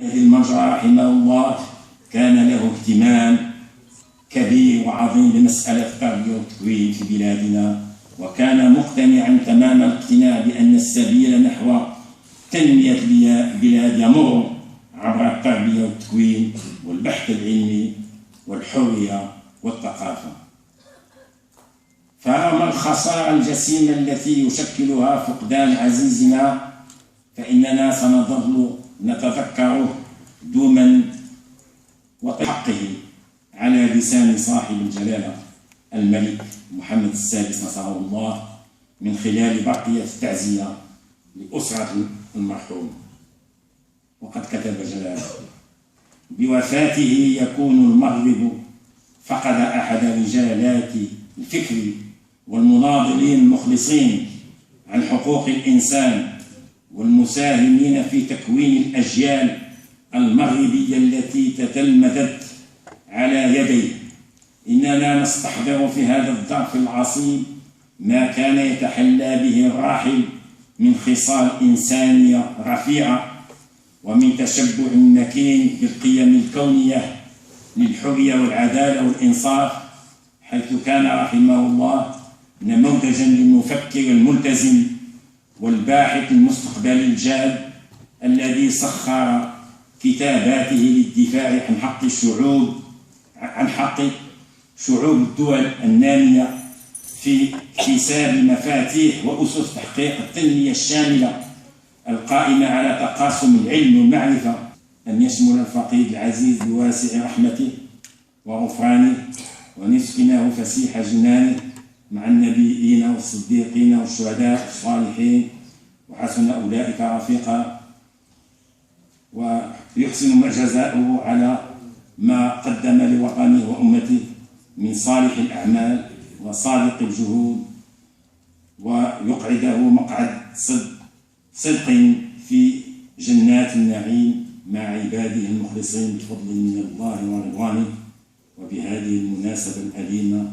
المرجع رحمه الله كان له اهتمام كبير وعظيم بمسألة التربية والتكوين في بلادنا، وكان مقتنعا تمام الاقتناع بأن السبيل نحو تنمية البلاد يمر عبر التربية والتكوين والبحث العلمي والحرية والثقافة. فرغم الخسارة الجسيمة التي يشكلها فقدان عزيزنا، فإننا سنظل نتذكره دوما وحقه على لسان صاحب الجلالة الملك محمد السادس نصره الله من خلال بقية التعزية لأسرة المرحوم. وقد كتب جلاله: بوفاته يكون المغرب فقد أحد رجالات الفكر والمناضلين المخلصين عن حقوق الإنسان والمساهمين في تكوين الأجيال المغربية التي تتلمذت على يديه. إننا نستحضر في هذا الظرف العصيب ما كان يتحلى به الراحل من خصال إنسانية رفيعة ومن تشبع مكين بالقيم الكونية للحرية والعدالة والإنصاف، حيث كان رحمه الله نموذجا للمفكر الملتزم والباحث المستقبلي الجاد الذي سخر كتاباته للدفاع عن حق شعوب الدول النامية في اكتساب مفاتيح وأسس تحقيق التنمية الشاملة القائمة على تقاسم العلم والمعرفة، أن يشمل الفقيد العزيز بواسع رحمته وغفرانه ونسكنه فسيح جنانه مع النبيين والصديقين والشهداء والصالحين وحسن أولئك رفيقا، ويحسن معجزاؤه على ما قدم لوطنه وأمته من صالح الأعمال وصادق الجهود، ويقعده مقعد صدق في جنات النعيم مع عباده المخلصين بفضل من الله ورضوانه. وبهذه المناسبة الأليمة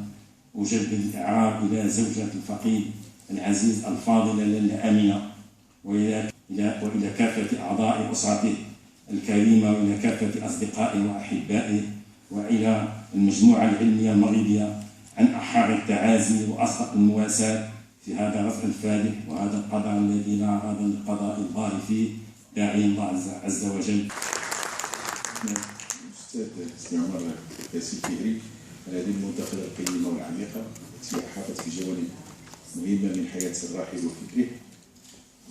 أجدد الإعراب إلى زوجة الفقيد العزيز الفاضلة لاله أمينة، وإلى كافة أعضاء أسرته الكريمة، وإلى كافة أصدقائه وأحبائه، وإلى المجموعة العلمية المغربية عن أحر التعازي وأصدق المواساة في هذا الرفع الفادح وهذا القضاء الذي لا عرض لقضاء الله فيه، داعي الله عز وجل. أستاذ استعمار كاسي الفهري على هذه المداخلة القيمة والعميقة التي أحاطت في جوانب مهمة من حياة الراحل وفكره.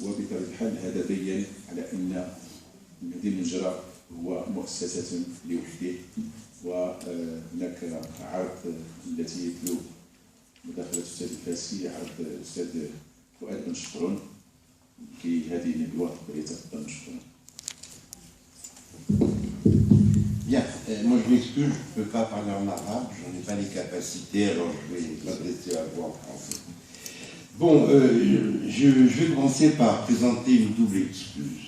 وبطبيعة الحال هذا بين على أن نادي النجرة هو مؤسسة لوحده، وهناك عرض التي يتلو مداخلة الأستاذ الفاسي عرض الأستاذ فؤاد بن شكرون في هذه الندوة، وليتفضل مشكورا. Bien, moi je m'excuse, je ne peux pas parler en arabe, je n'en ai pas les capacités, alors je vais m'adresser à vous en français. Bon, je vais commencer par présenter une double excuse.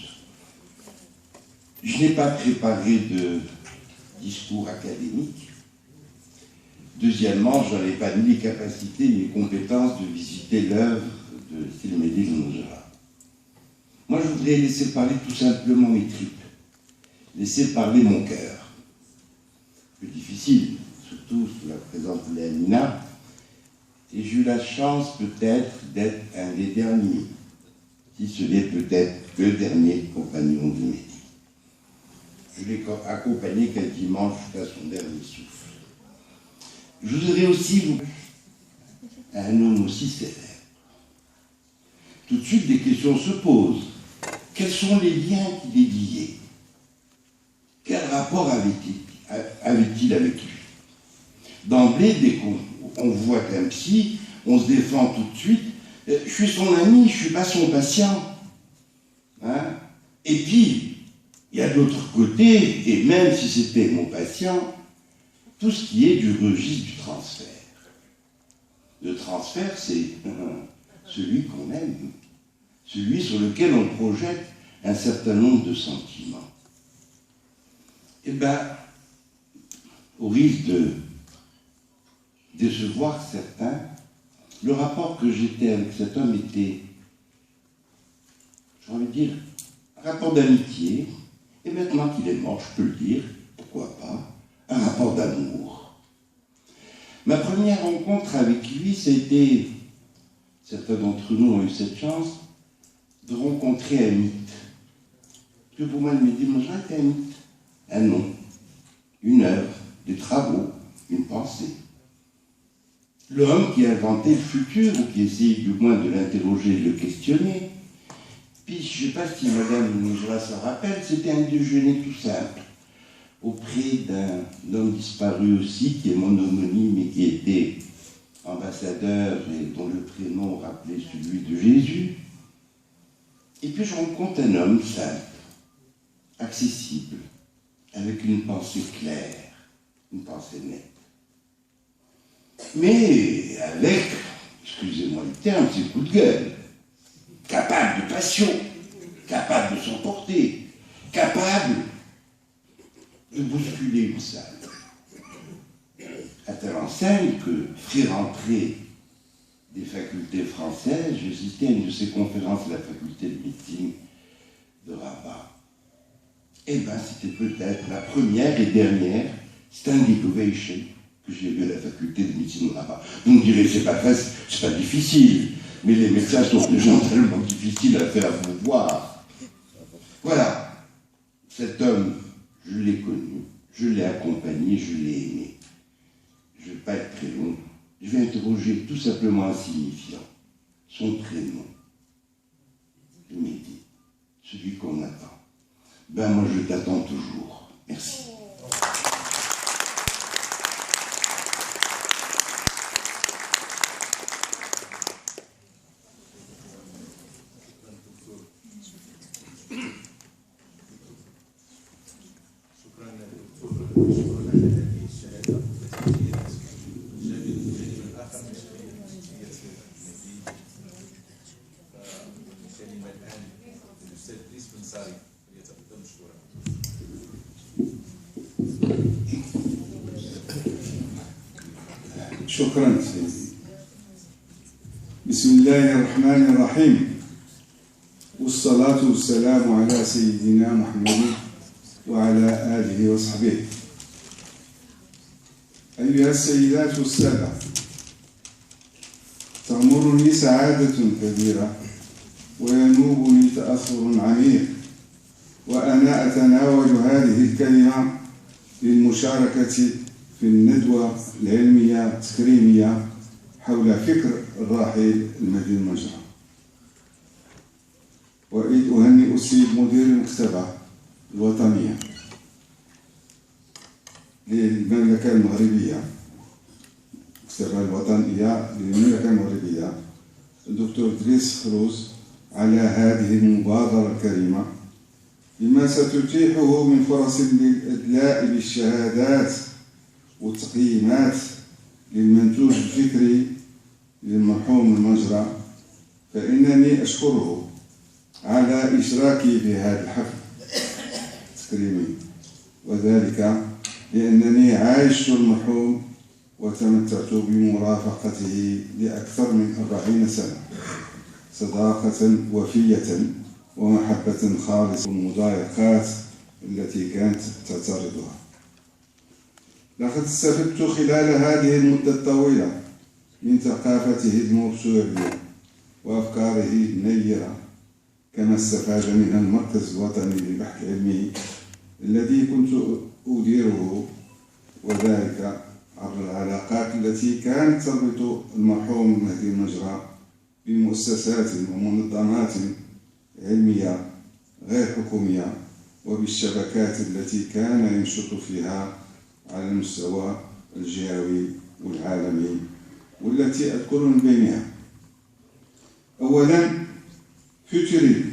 Je n'ai pas préparé de discours académique. Deuxièmement, je n'en ai pas ni les capacités ni les compétences de visiter l'œuvre de Silmédine Noujara. Moi, je voudrais laisser parler tout simplement mes tripes, laisser parler mon cœur. Plus difficile, surtout sous la présence de Léamina, et j'ai eu la chance peut-être d'être un des derniers, si ce n'est peut-être le dernier compagnon de Mehdi. Je l'ai accompagné quasiment jusqu'à son dernier souffle. Je voudrais aussi vous un homme aussi célèbre. Tout de suite, des questions se posent. Quels sont les liens qui les liaient? Quel rapport avait-il avec lui? D'emblée, dès qu'on voit qu'un psy, on se défend tout de suite. Je suis son ami, je ne suis pas son patient. Hein? Et puis, il y a de l'autre côté, et même si c'était mon patient, tout ce qui est du registre du transfert. Le transfert, c'est celui qu'on aime, celui sur lequel on projette un certain nombre de sentiments. Eh bien, au risque de décevoir certains, le rapport que j'étais avec cet homme était, j'ai envie de dire, un rapport d'amitié, Et maintenant qu'il est mort, je peux le dire, pourquoi pas, un rapport d'amour. Ma première rencontre avec lui, c'était, certains d'entre nous ont eu cette chance, de rencontrer un mythe. Que pour moi, le Midi Mojra est un mythe, un nom, une œuvre, des travaux, une pensée. L'homme qui a inventé le futur, ou qui essayait du moins de l'interroger et de le questionner. Puis, je ne sais pas si Madame Mojra s'en rappelle, c'était un déjeuner tout simple, auprès d'un homme disparu aussi, qui est mon homonyme et qui était ambassadeur et dont le prénom rappelait celui de Jésus. Et puis je rencontre un homme simple, accessible, avec une pensée claire, une pensée nette. Mais avec, excusez-moi le terme, ses coups de gueule, capable de passion, capable de s'emporter, capable de bousculer une salle. À telle enseigne que, frais rentré des facultés françaises, j'assistais à une de ces conférences de la faculté de médecine de Rabat. Eh bien, c'était peut-être la première et dernière standing ovation que j'ai vue à la faculté de médecine de Rabat. Vous me direz, c'est pas facile, c'est pas difficile, mais les médecins sont des gens tellement difficiles à faire voir. Voilà, cet homme, je l'ai connu, je l'ai accompagné, je l'ai aimé. Je ne vais pas être très long. Je vais interroger tout simplement un signifiant. Son prénom. Le Mehdi. Celui qu'on attend. Ben moi je t'attends toujours. Merci. شكرا سيدي. بسم الله الرحمن الرحيم، والصلاة والسلام على سيدنا محمد وعلى آله وصحبه. أيها السيدات والسادة، تغمرني سعادة كبيرة وينوبني تأثر عميق وأنا أتناول هذه الكلمة للمشاركة في الندوة العلمية التكريمية حول فكر الراحل المهدي المجرى. وأريد أهنئ السيد مدير المكتبة الوطنية للمملكة المغربية، المكتبة الوطنية للمملكة المغربية الدكتور إدريس خروز على هذه المبادرة الكريمة، بما ستتيحه من فرص للإدلاء بالشهادات والتقييمات للمنتوج الفكري للمرحوم المجرى. فإنني أشكره على إشراكي في هذا الحفل التكريمي، وذلك لأنني عايشت المرحوم وتمتعت بمرافقته لأكثر من 40 سنة، صداقة وفية ومحبة خالصة والمضايقات التي كانت تعترضها. لقد استفدت خلال هذه المدة الطويلة من ثقافته الموسوعية وأفكاره النيرة، كما استفاد منها المركز الوطني للبحث العلمي الذي كنت أديره، وذلك عبر العلاقات التي كانت تربط المرحوم المهدي المجرى بمؤسسات ومنظمات علمية غير حكومية وبالشبكات التي كان ينشط فيها على المستوى الجهوي والعالمي، والتي أذكر من بينها أولا فيوتوري،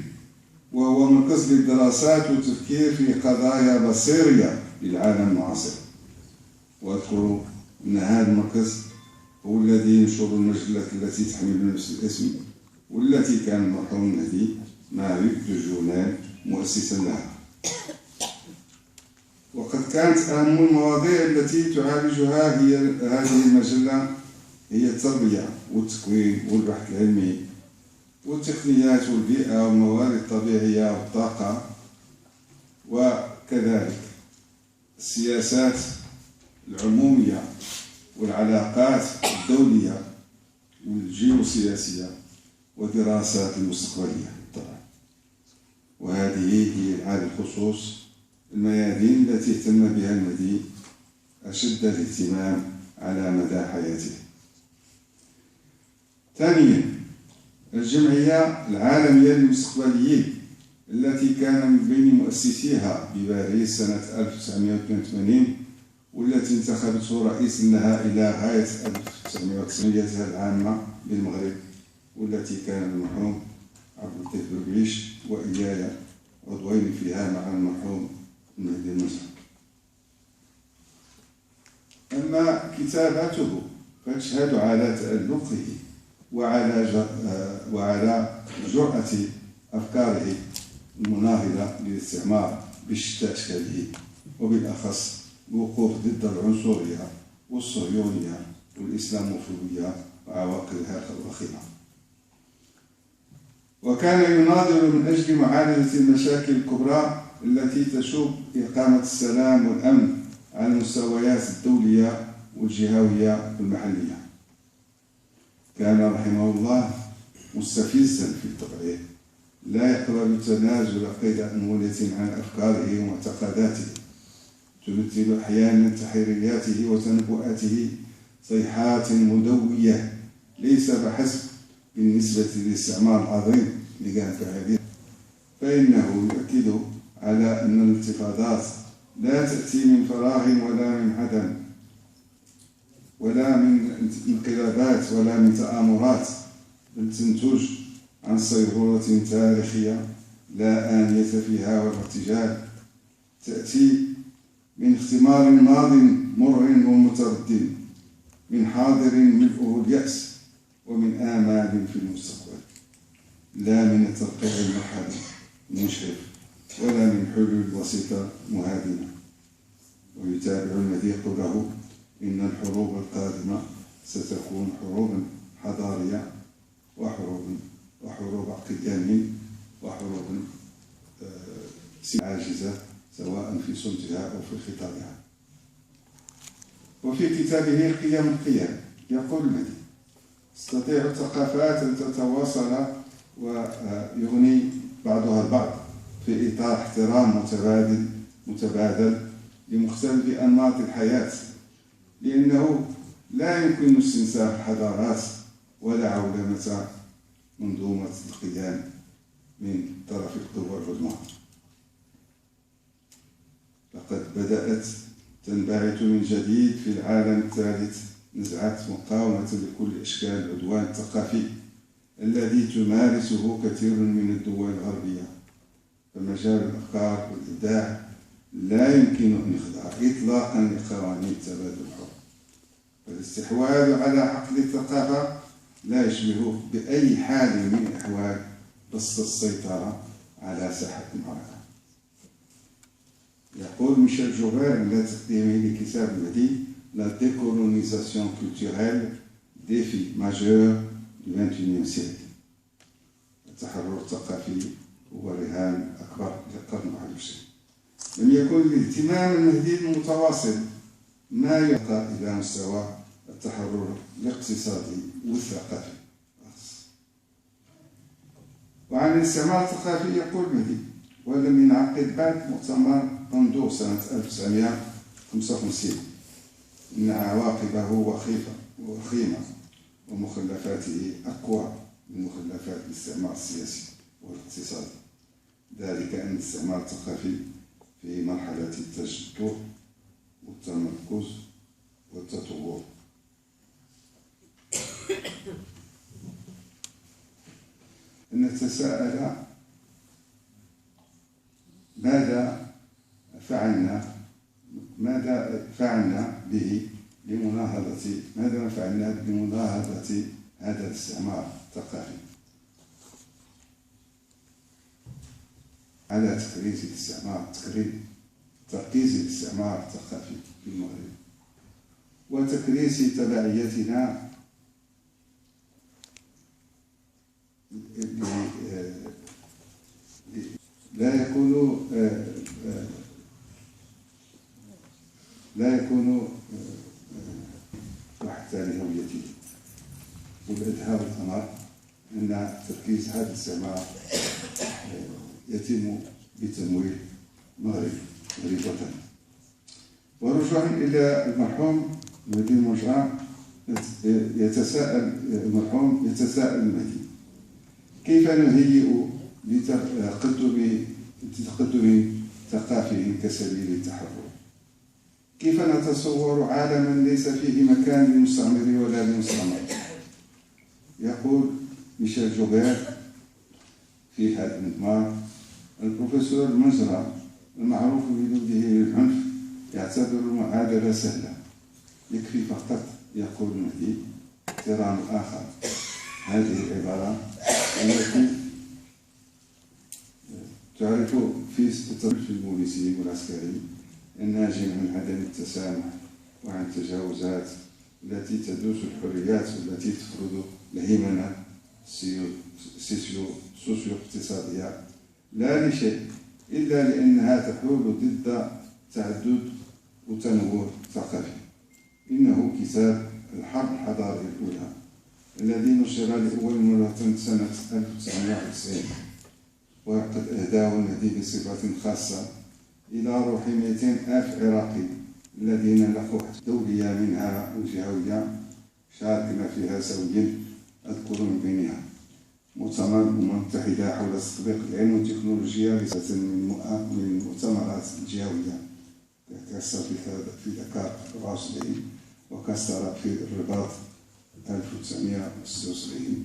وهو مركز للدراسات والتفكير في قضايا بصيرية للعالم المعاصر، وأذكر أن هذا المركز هو الذي ينشر المجلة التي تحمل نفس الاسم، والتي كان المرحوم المهدي ماري دو جورنال مؤسسا لها. وقد كانت أهم المواضيع التي تعالجها هذه المجلة هي التربية والتكوين والبحث العلمي والتقنيات والبيئة والموارد الطبيعية والطاقة وكذلك السياسات العمومية والعلاقات الدولية والجيوسياسية ودراسات المستقبلية طبعا. وهذه هي على الخصوص الميادين التي اهتم بها المدي أشد الاهتمام على مدى حياته. ثانيا، الجمعية العالمية للمستقبليين التي كان من بين مؤسسيها بباريس سنة 1982 والتي انتخبته رئيس لها إلى غاية 1990 العامة بالمغرب، والتي كان المرحوم عبد اللطيف بربيش وإياي عضوين فيها مع المرحوم المهدي المسعود. أما كتاباته فتشهد على تألقه وعلى جرأة أفكاره المناهضة للاستعمار بشتى أشكاله، وبالأخص الوقوف ضد العنصرية والصهيونية والإسلاموفوبية وعواقبها الوخيمة. وكان يناضل من أجل معالجة المشاكل الكبرى التي تشوب إقامة السلام والأمن على المستويات الدولية والجهوية والمحلية. كان رحمه الله مستفزا في طبعه، لا يقبل تنازل قيد أنملة عن أفكاره ومعتقداته، تمثل أحيانا تحرياته وتنبؤاته صيحات مدوية ليس بحسب بالنسبة للاستعمار العظيم اللي كان كهذه، فإنه يؤكد على أن الانتفاضات لا تأتي من فراغ ولا من عدم ولا من انقلابات ولا من تآمرات، بل تنتج عن صيغورة تاريخية لا آنية فيها ولا ارتجال، تأتي من اختمار ماض مر ومتردد، من حاضر ملؤه اليأس، ومن آمال في المستقبل، لا من الترقيع المرحلي المشرف ولا من حلول بسيطة مهادنة. ويتابع المدي قوله: إن الحروب القادمة ستكون حروبا حضارية وحروب قيم وحروب عاجزة سواء في صمتها أو في خطابها. وفي كتابه قيم القيم يقول المدي: تستطيع الثقافات أن تتواصل ويغني بعضها البعض في إطار احترام متبادل لمختلف أنماط الحياة، لأنه لا يمكن استنساخ الحضارات ولا عولمة منظومة القيم من طرف القوى العظمى. لقد بدأت تنبعث من جديد في العالم الثالث نزعة مقاومة لكل أشكال العدوان الثقافي الذي تمارسه كثير من الدول الغربية، فمجال الأفكار والإبداع لا يمكن أن يخضع إطلاقا لقوانين التبادل الحر. فالاستحواذ على عقل الثقافة لا يشبه بأي حال من الأحوال بسط السيطرة على ساحة المعركة. يقول ميشيل جوفير عند تقديمه لكتاب المدي: La décolonisation culturelle, défi majeur du XXIe siècle. التحرر الثقافي هو رهان أكبر للقرن ال21. لم يكن الاهتمام المهدي المتواصل ما يرقى إلى مستوى التحرر الاقتصادي والثقافي. وعن الاستعمار الثقافي يقول المهدي: ولم ينعقد بعد مؤتمر طنجور سنة 1955 إن عواقبه وخيمة ومخلفاته أقوى من مخلفات الاستعمار السياسي والاقتصادي، ذلك أن الاستعمار الثقافي في مرحلة التجذر والتمركز والتطور. أن نتساءل ماذا فعلنا به لمناهضة هذا الاستعمار الثقافي، على تركيز الاستعمار الثقافي في المغرب وتكريس تبعيتنا لا يكون واحد تالي هويته. والإدهار الأمر أن تركيز هذا الاستعمار يتم بتمويل مغربي وطني. ورجوعا إلى المرحوم مهدي المرجع، المرحوم يتساءل المهدي: كيف نهيئ لتقدم ثقافي كسبيل التحرر؟ كيف نتصور عالما ليس فيه مكان للمستعمر ولا للمستعمر؟ يقول ميشيل جوبير في هذا المضمار: البروفيسور المنجرة المعروف بنبذه للعنف يعتبر المعادلة سهلة، يكفي فقط يقول المهدي احترام الآخر. هذه العبارة التي تعرف في البوليسي والعسكري الناجم عن عدم التسامح وعن التجاوزات التي تدوس الحريات والتي تفرض الهيمنة سوسيو اقتصادية، لا لشيء إلا لأنها تحول ضد تعدد وتنوع ثقافي. إنه كتاب الحرب الحضارية الأولى الذي نشر لأول مرة سنة 1990، وقد أهداه المهدي بصفة خاصة إلى روح 200,000 عراقي الذين لقوا دولية منها الجهوية شاركنا فيها سويا. أذكر من بينها مؤتمر الأمم المتحدة حول تطبيق العلم والتكنولوجيا من المؤتمرات الجهوية، كاستر في دكار 74 وكاستر في الرباط 1976.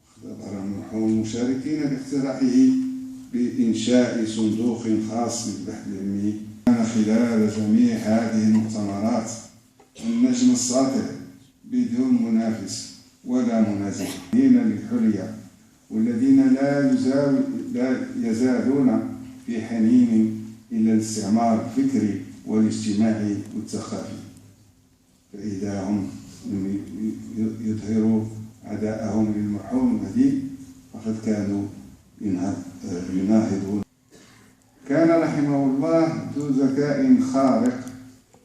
اختبر المرحوم المشاركين باقتراحه بإنشاء صندوق خاص بالبحث العلمي. كان خلال جميع هذه المؤتمرات النجم الساطع بدون منافس ولا منازع للحرية، والذين لا يزالون في حنين إلى الاستعمار الفكري والاجتماعي والثقافي. فإذا هم يظهروا عداءهم للمرحوم المهدي فقد كانوا يناهضون. كان رحمه الله ذو ذكاء خارق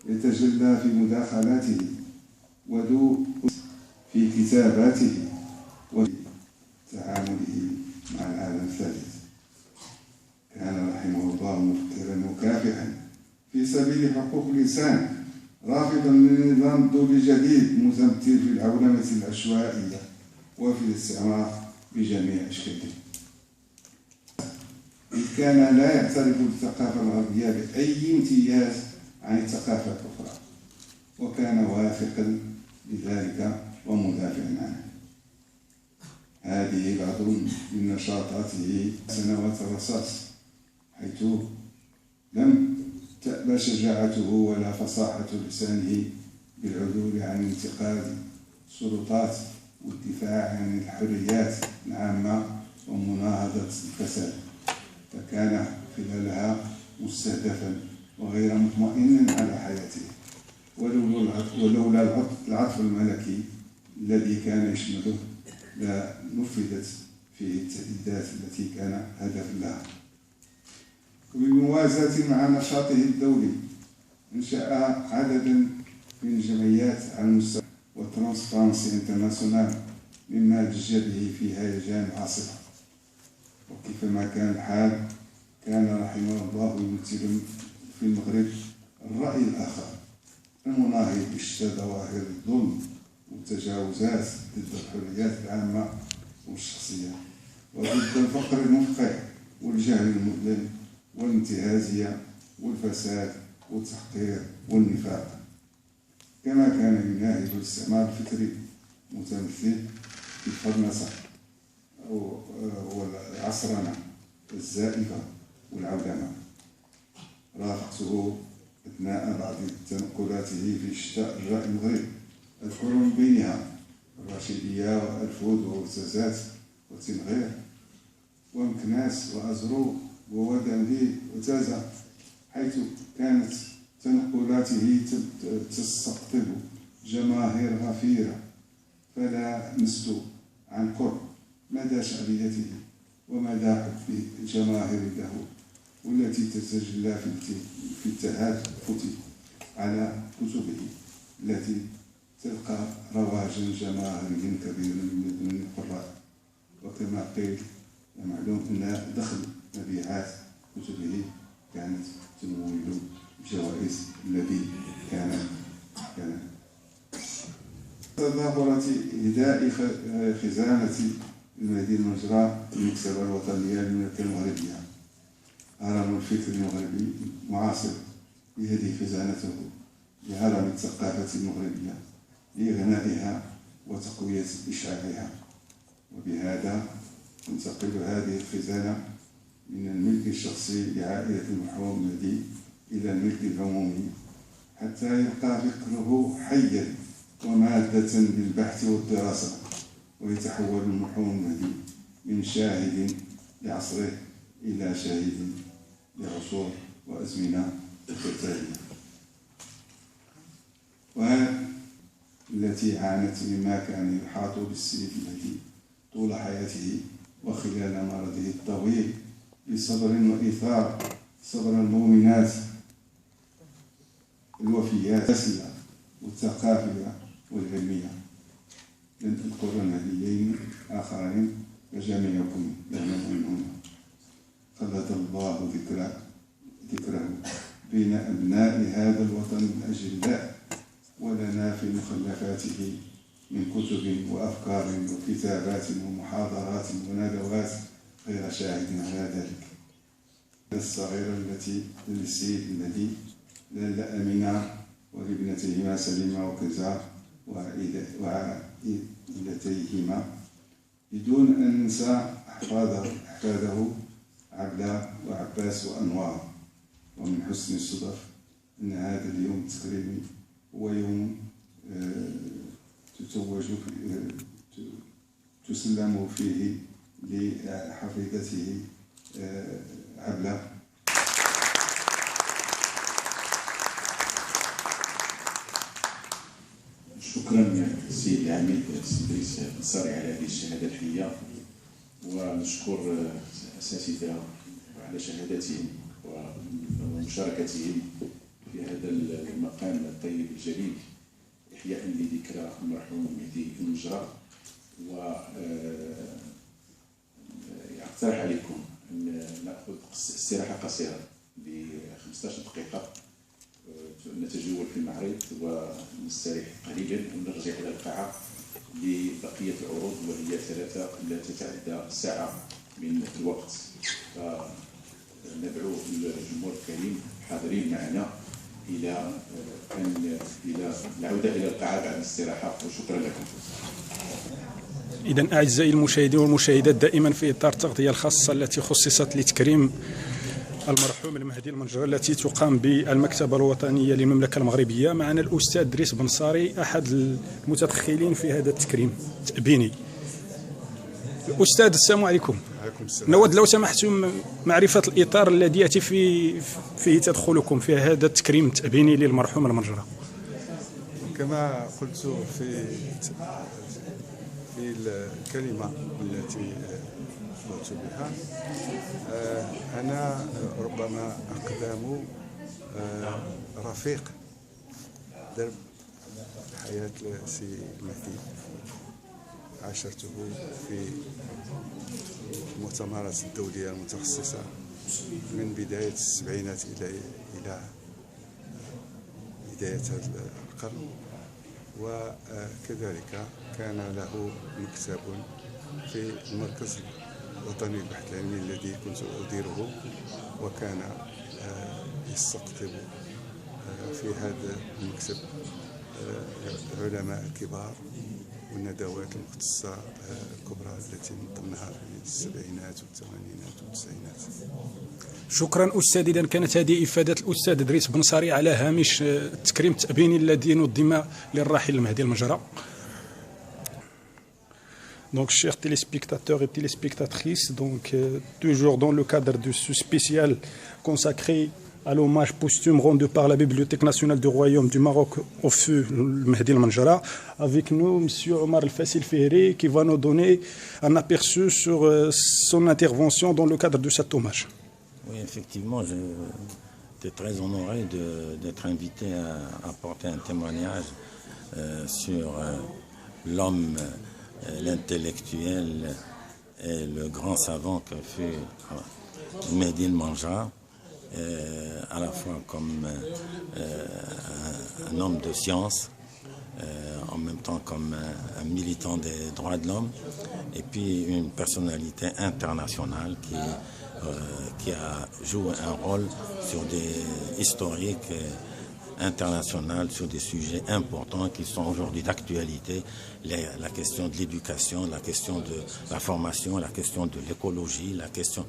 يتجلى في مداخلاته وذو في كتاباته وفي تعامله مع العالم الثالث. كان رحمه الله مفكرا مكافحا في سبيل حقوق الإنسان، رافضا للنظام الدولي الجديد متمثل في العولمة العشوائية وفي الاستعمار بجميع أشكاله. إذ كان لا يعترف بالثقافة الغربية بأي امتياز عن الثقافة الأخرى، وكان واثقا لذلك ومدافعا عنه. هذه بعض من نشاطاته سنوات الرصاص، حيث لم تأبى شجاعته ولا فصاحة لسانه بالعدول عن انتقاد السلطات والدفاع عن الحريات العامة ومناهضة الفساد، فكان خلالها مستهدفا وغير مطمئن على حياته. ولولا العطف الملكي الذي كان يشمله لنفذت فيه التهديدات التي كان هدفا لها. وبالموازاة مع نشاطه الدولي انشأ عددا من الجمعيات على المستوى وترانسبارنسي انترناسيونال مما دج به في هيجان العاصفة. وكيفما كان الحال كان رحمه الله يمثل في المغرب الرأي الآخر المناهض بشتى ظواهر الظلم والتجاوزات ضد الحريات العامة والشخصية، وضد الفقر المفقع والجهل المظلم والانتهازية والفساد والتحقير والنفاق. كما كان يناهض الاستعمار الفكري متمثل في الفرنسة والعصرنة الزائفة والعولمة. رافقته أثناء بعض تنقلاته في شتاء الرأي المغرب، أذكر من بينها الرشيدية وألفود وورتزات وتنغير ومكناس وأزرو وودنلي وتازا، حيث كانت تنقلاته تستقطب جماهير غفيرة. فلا نست عن قرب مدى شعبيته ومدى حب الجماهير له، والتي تتجلى في التهافت على كتبه التي تلقى رواجا جماهيريا كبيرا من القراء. وكما قيل معلوم أن دخل مبيعات كتبه كانت تمول بجوائز الذي كان تظاهرة إهداء خزانة المدينة المنجرة المكتبة الوطنية للمملكة المغربية. هرم الفكر المغربي معاصر يهدي خزانته لهرم الثقافة المغربية لإغنائها وتقوية إشعاعها. وبهذا تنتقل هذه الخزانة من الملك الشخصي لعائلة المرحوم مهدي إلى الملك العمومي حتى يبقى فكره حيا ومادة للبحث والدراسة، ويتحول المرحوم مهدي من شاهد لعصره إلى شاهد لعصور وأزمنة متتالية. وهذه التي عانت مما كان يحاط بالسيد مهدي طول حياته وخلال مرضه الطويل بصبر وإيثار، صبر المؤمنات الوفيات والثقافية والعلمية. لن أذكر نبيين آخرين وجميعكم يعلمون هنا. خلد الله ذكره بين أبناء هذا الوطن الأجلاء، ولنا في مخلفاته من كتب وأفكار وكتابات ومحاضرات وندوات غير شاهد على ذلك. الصغيرة التي للسيد الذي لالا أمينة ولابنتيهما سليمة وكزا وعائلتيهما، بدون أن ننسى أحفاده عبلة وعباس وأنوار. ومن حسن الصدف أن هذا اليوم التكريمي هو يوم تسلم فيه لحفيدته عبلة. شكرا سيد العميد السيد رئيس النصاري على هذه الشهادة الحية، ونشكر أساتذة على شهادتهم ومشاركتهم في هذا المقام الطيب الجليل إحياء لذكرى المرحوم مهدي المنجرة. وأقترح عليكم أن نأخذ استراحة قصيرة ل 15 دقيقة، نتجول في المعرض ونستريح قليلا ونرجع إلى القاعة لبقية العروض، وهي 3 لا تتعدى ساعة من الوقت. فندعو الجمهور الكريم الحاضرين معنا إلى العودة إلى القاعة بعد الاستراحة، وشكرا لكم. إذن أعزائي المشاهدين والمشاهدات، دائما في إطار التغطية الخاصة التي خصصت لتكريم المرحوم المهدي المنجرة التي تقام بالمكتبة الوطنية للمملكة المغربية، معنا الأستاذ دريس بنصاري أحد المتدخلين في هذا التكريم التأبيني. أستاذ السلام عليكم. وعليكم السلام. نود لو سمحتم معرفة الإطار الذي يأتي فيه تدخلكم في هذا التكريم التأبيني للمرحوم المنجرة. كما قلت في الكلمة التي بدأت بها، أنا ربما أقدم رفيق درب حياة سي مهدي، عاشرته في المؤتمرات الدولية المتخصصة من بداية السبعينات إلى بداية هذا القرن. وكذلك كان له مكتب في المركز الوطني للبحث العلمي الذي كنت أديره، وكان يستقطب في هذا المكتب العلماء الكبار والندوات المختصة الكبرى التي نظمناها في السبعينات والثمانينات والتسعينات. شكرا أستاذ. إذا كانت هذه إفادة الأستاذ دريس بنصاري على هامش التكريم التأبيني الذي نظم للراحل المهدي المنجرة. Donc, chers téléspectateurs et téléspectatrices, toujours dans le cadre de ce spécial consacré à l'hommage posthume rendu par la Bibliothèque nationale du Royaume du Maroc au feu Mehdi el-Manjara, avec nous M. Omar El-Fassil Fihri qui va nous donner un aperçu sur son intervention dans le cadre de cet hommage. Oui, effectivement, j'étais très honoré d'être invité à apporter un témoignage sur l'homme, l'intellectuel et le grand savant que fut Mehdi El Mandja, à la fois comme un homme de science, en même temps comme un militant des droits de l'homme, et puis une personnalité internationale qui a joué un rôle sur des historiques internationales, sur des sujets importants qui sont aujourd'hui d'actualité, la question de l'éducation, la question de la formation, la question de l'écologie, la question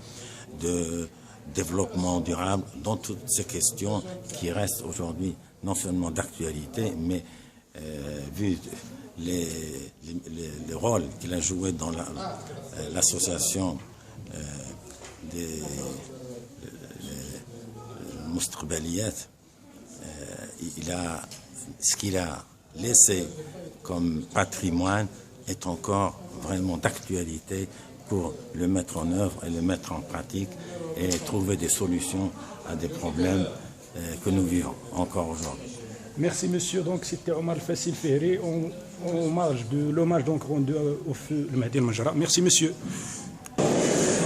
de développement durable, dans toutes ces questions qui restent aujourd'hui non seulement d'actualité, mais vu les rôles qu'il a joué dans l'association des Moustrebaliyat, ce qu'il a laissé comme patrimoine est encore vraiment d'actualité pour le mettre en œuvre et le mettre en pratique et trouver des solutions à des problèmes que nous vivons encore aujourd'hui. Merci monsieur, donc c'était Omar Fassil Fihri en hommage de l'hommage donc rendu au feu le Mehdi El Mandja. Merci monsieur.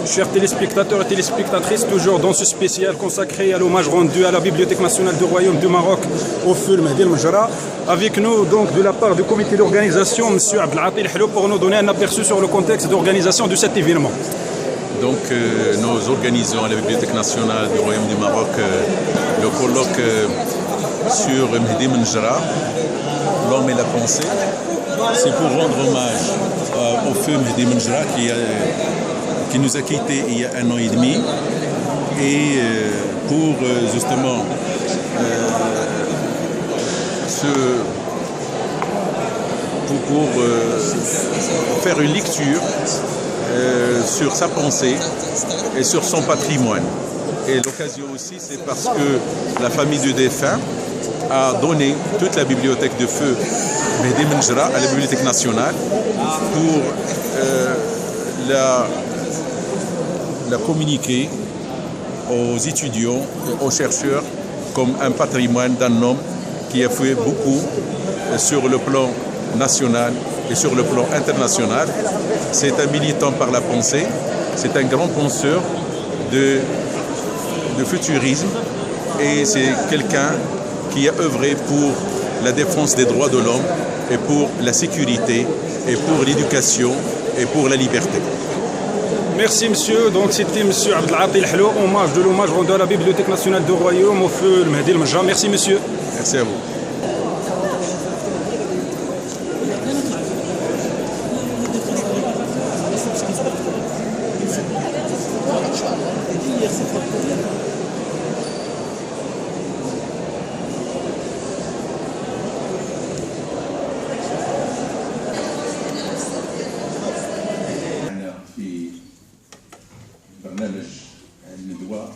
Chers téléspectateurs et téléspectatrices, toujours dans ce spécial consacré à l'hommage rendu à la Bibliothèque nationale du Royaume du Maroc au feu le Mehdi El Mandja. Avec nous donc de la part du comité d'organisation, monsieur Abdelati El Hello, pour nous donner un aperçu sur le contexte d'organisation de cet événement. Donc nous organisons à la Bibliothèque nationale du Royaume du Maroc le colloque sur Mehdi El Mandja, l'homme et la pensée. C'est pour rendre hommage au feu Mehdi El Mandja qui nous a quittés il y a 1 an et demi, et pour justement faire une lecture sur sa pensée et sur son patrimoine. Et l'occasion aussi, c'est parce que la famille du défunt a donné toute la bibliothèque de feu Mehdi El Mandja à la Bibliothèque nationale pour la communiquer aux étudiants et aux chercheurs comme un patrimoine d'un homme qui a fait beaucoup sur le plan national et sur le plan international. C'est un militant par la pensée, c'est un grand penseur de futurisme, et c'est quelqu'un qui a œuvré pour la défense des droits de l'homme et pour la sécurité et pour l'éducation et pour la liberté. Merci monsieur, donc c'était monsieur Abdelati El Hello, hommage de l'hommage rendu à la Bibliothèque nationale du Royaume au feu le Mehdi El Mandja. Merci monsieur. Merci à vous. برنامج الندوة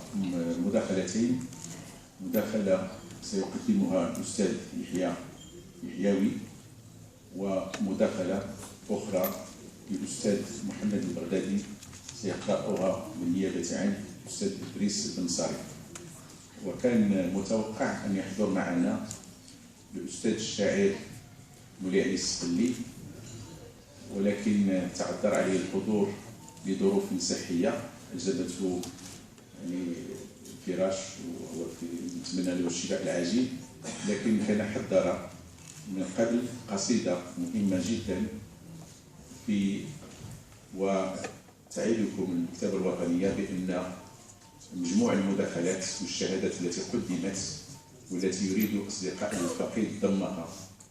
مداخلتين، مداخلة سيقدمها الأستاذ يحيوي، ومداخلة أخرى للأستاذ محمد البغدادي سيقرأها بالنيابة عن الأستاذ إدريس البنصاري. وكان متوقع أن يحضر معنا الأستاذ الشاعر مولاي علي السقلي، ولكن تعذر عليه الحضور لظروف صحية ألزمته يعني الفراش، وهو نتمنى له الشفاء العاجل. لكن كان حضر من قبل قصيدة مهمة جدا وتعيدكم المكتبة الوطنية بأن مجموع المداخلات والشهادات التي قدمت والتي يريد أصدقاء الفقيد ضمها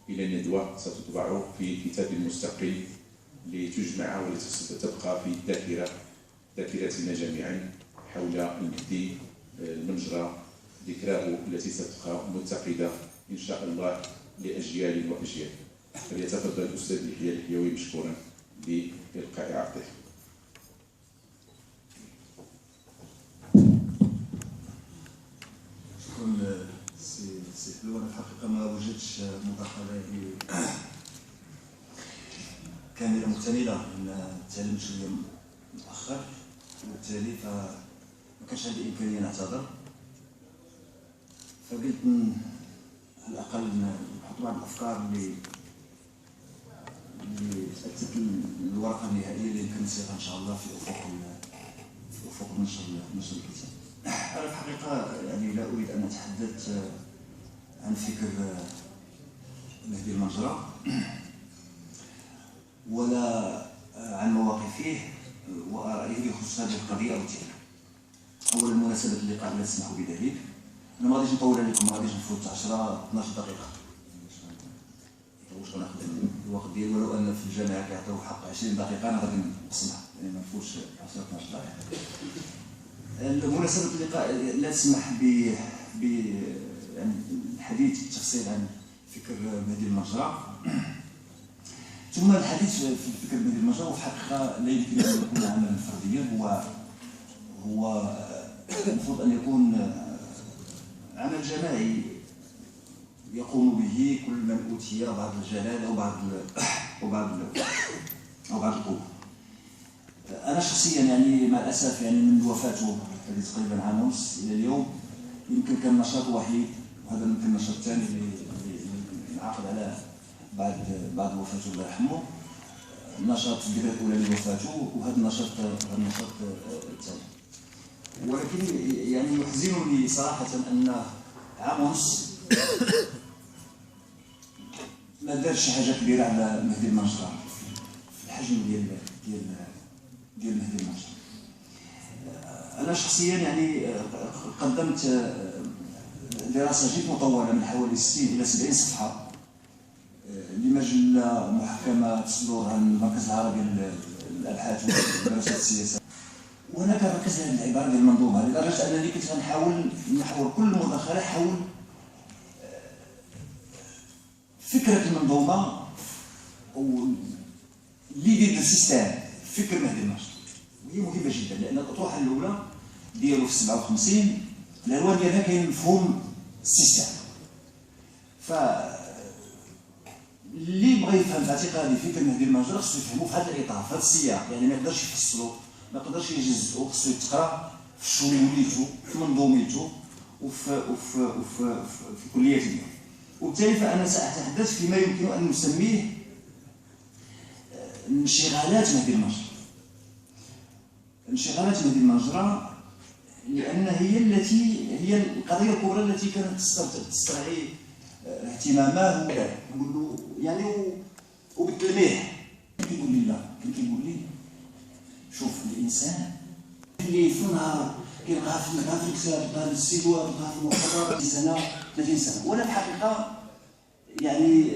إلى الندوة ستطبع في كتاب مستقل لتجمع والتي ستبقى في ذاكرتنا جميعا حول المهدي المنجرة، ذكراه التي ستبقى متقدة إن شاء الله لأجيال وأجيال. فليتفضل الأستاذ يحيى الحيوي مشكورا بإلقاء عقده. شكرا سي حلو. انا في الحقيقه ما وجدتش مداخله كامله مكتمله، لان تعلمت شويه متاخر، وبالتالي فما كانش عندي امكانيه نعتذر. فقلت على الاقل نحط بعض الافكار اللي تاثر الورقه النهائيه اللي يمكن نصيغها ان شاء الله في افق نشر الكتاب. انا في الحقيقه يعني لا اريد ان اتحدث عن فكر مهدي المنجرة ولا عن مواقفه وآرائه بخصوص هذه القضية أو تلك. أولا مناسبة اللقاء لا تسمح بذلك. أنا ما غاديش نطول عليكم، ما غاديش نفوت 10 12 دقيقة. واش غناخذ الوقت ديالي، ولو أن في الجامعة كيعطيو حق 20 دقيقة أنا غادي نسمح، يعني ما نفوتش 10 12 دقيقة. مناسبة اللقاء لا تسمح ب يعني الحديث بالتفصيل عن فكر مهدي المنجرة، ثم الحديث في فكر مهدي المنجرة. وفي الحقيقة لا يمكن أن يكون عملا فرديا، هو المفروض أن يكون عمل جماعي يقوم به كل من أوتي بعض الجلال أو بعض القوة. أنا شخصيا يعني مع الأسف يعني من وفاته هذه تقريبا عام ونص إلى اليوم يمكن كان نشاط وحيد، وهذا يمكن النشاط الثاني اللي انعقد على بعد وفاته الله يرحمه. النشاط في البداية الأولى لوفاته، وهذا النشاط الثاني. ولكن يعني يحزنني صراحة أن عام ونص ما دارش حاجة كبيرة على مهدي المنجرة في الحجم ديال مهدي المنجرة. أنا شخصيا يعني قدمت دراسة جد مطولة من حوالي 60 إلى 70 صفحة لمجلة محكمة تصدر عن المركز العربي للأبحاث والدراسات السياسية. وأنا كنركز على العبارة ديال المنظومة لدرجة أنني كنت غنحاول نحور كل مداخلة حول فكرة المنظومة اللي ضد السيستم، فكر مهدي المنجرة. وهي مهمة جدا لأن الأطروحة الأولى ديالو في 57 العنوان ديالها كاين مفهوم السيستم. اللي بغى يفهم في اعتقادي فكر مهدي المنجرة خصو يفهمو في هذا الإطار، في هذا السياق، يعني ما يقدرش يفصلو، ما يقدرش يجزئو، خصو يتقرا في شموليته، في منظومته وفي كليته ديالو. وبالتالي فأنا سأتحدث فيما يمكن أن نسميه انشغالات مهدي المنجرة. انشغالات مهدي المنجرة لأن هي القضية الكبرى التي كانت تسترعي اهتمامه. نقول له يعني وبالتلميح كان كيقول لي لا، كان كيقول لي شوف الإنسان اللي في النهار كيلقاها في الكتاب، تلقاها في السيدوات، تلقاها في المحاضرات 20 سنة 30 سنة. وأنا الحقيقة يعني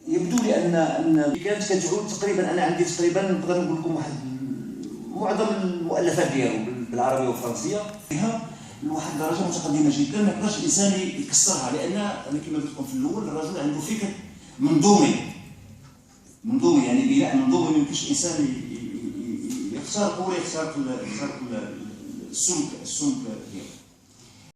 يبدو لي أن كانت كتعود تقريبا، أنا عندي تقريبا نقدر نقول لكم واحد معظم المؤلفات ديالو بالعربية والفرنسية فيها لواحد الدرجة متقدمة جدا، ما يقدرش الإنسان يكسرها، لأن أنا كما قلت لكم في الأول الرجل عنده فكر منظومي، يعني بناء منظومي. ما يمكنش الإنسان يختار السمك ديالو.